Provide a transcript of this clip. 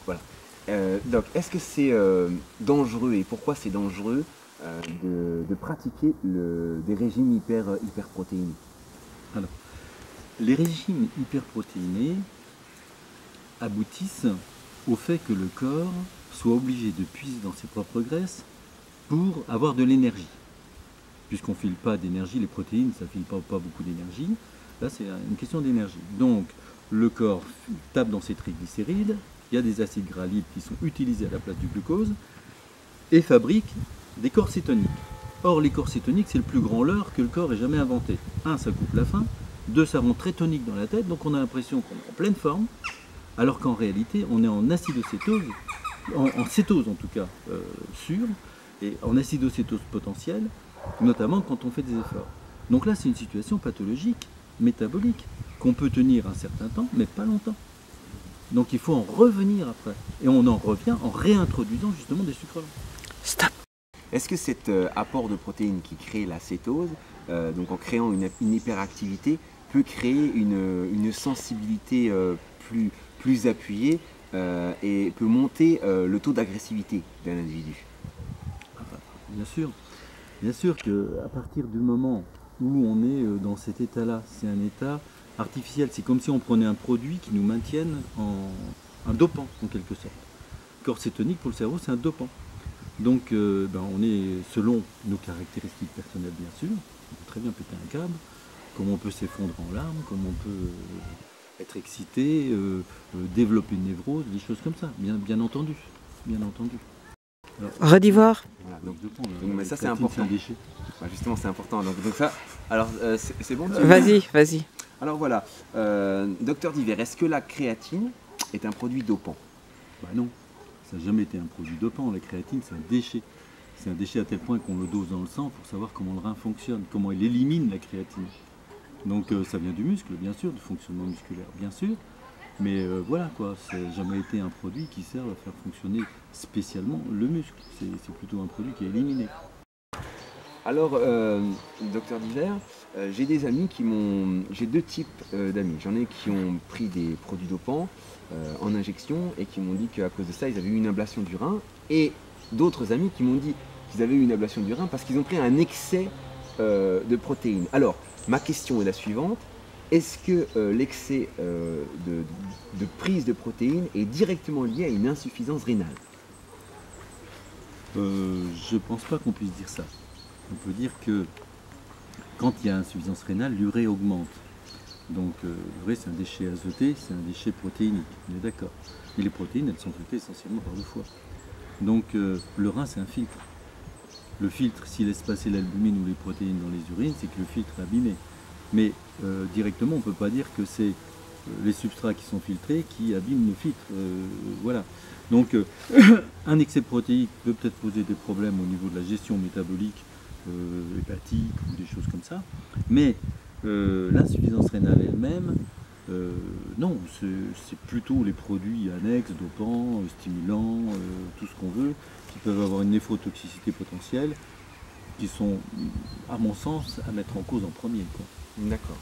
Voilà. Donc, est-ce que c'est dangereux et pourquoi c'est dangereux de pratiquer des régimes hyperprotéinés? Alors, les régimes hyperprotéinés aboutissent au fait que le corps soit obligé de puiser dans ses propres graisses pour avoir de l'énergie. Puisqu'on ne file pas d'énergie, les protéines, ça ne file pas beaucoup d'énergie. Là, c'est une question d'énergie. Donc, le corps tape dans ses triglycérides, il y a des acides gras libres qui sont utilisés à la place du glucose, et fabrique des corps cétoniques. Or, les corps cétoniques, c'est le plus grand leurre que le corps ait jamais inventé. 1, ça coupe la faim. 2, ça rend très tonique dans la tête, donc on a l'impression qu'on est en pleine forme, alors qu'en réalité, on est en acidocétose, en cétose en tout cas, sûre, et en acidocétose potentielle, notamment quand on fait des efforts. Donc là, c'est une situation pathologique, métabolique, qu'on peut tenir un certain temps, mais pas longtemps. Donc il faut en revenir après. Et on en revient en réintroduisant justement des sucres lents. Stop. Est-ce que cet apport de protéines qui crée la cétose, donc en créant une hyperactivité, peut créer une sensibilité plus appuyée et peut monter le taux d'agressivité d'un individu? Bien sûr qu'à partir du moment où on est dans cet état-là, c'est un état artificiel. C'est comme si on prenait un produit qui nous maintienne un dopant en quelque sorte. Le corps cétonique pour le cerveau, c'est un dopant. Donc on est selon nos caractéristiques personnelles bien sûr, on peut très bien péter un câble, comme on peut s'effondrer en larmes, comme on peut être excité, développer une névrose, des choses comme ça, bien entendu. Bien entendu. Redivoir. Voilà, donc, mais ça c'est important. Bah, justement c'est important. Donc ça, alors c'est bon. Vas-y. Alors voilà, docteur Divers, est-ce que la créatine est un produit dopant? Bah non, ça n'a jamais été un produit dopant. La créatine c'est un déchet. C'est un déchet à tel point qu'on le dose dans le sang pour savoir comment le rein fonctionne, comment il élimine la créatine. Donc ça vient du muscle, bien sûr, du fonctionnement musculaire, bien sûr. Mais voilà quoi, ça n'a jamais été un produit qui sert à faire fonctionner spécialement le muscle. C'est plutôt un produit qui est éliminé. Alors, docteur Divers, j'ai des amis j'ai deux types d'amis. J'en ai qui ont pris des produits dopants en injection et qui m'ont dit qu'à cause de ça, ils avaient eu une ablation du rein. Et d'autres amis qui m'ont dit qu'ils avaient eu une ablation du rein parce qu'ils ont pris un excès de protéines. Alors, ma question est la suivante. Est-ce que l'excès de prise de protéines est directement lié à une insuffisance rénale? Je ne pense pas qu'on puisse dire ça. On peut dire que quand il y a insuffisance rénale, l'urée augmente. Donc l'urée c'est un déchet azoté, c'est un déchet protéinique, on est d'accord. Et les protéines, elles sont traitées essentiellement par le foie. Donc le rein c'est un filtre. Le filtre, s'il laisse passer l'albumine ou les protéines dans les urines, c'est que le filtre est abîmé. Mais directement, on ne peut pas dire que c'est les substrats qui sont filtrés qui abîment le filtre. Voilà. Donc un excès protéique peut peut-être poser des problèmes au niveau de la gestion métabolique, hépatique ou des choses comme ça. Mais l'insuffisance rénale elle-même, non, c'est plutôt les produits annexes, dopants, stimulants, tout ce qu'on veut, qui peuvent avoir une néphrotoxicité potentielle, qui sont, à mon sens, à mettre en cause en premier, quoi. D'accord.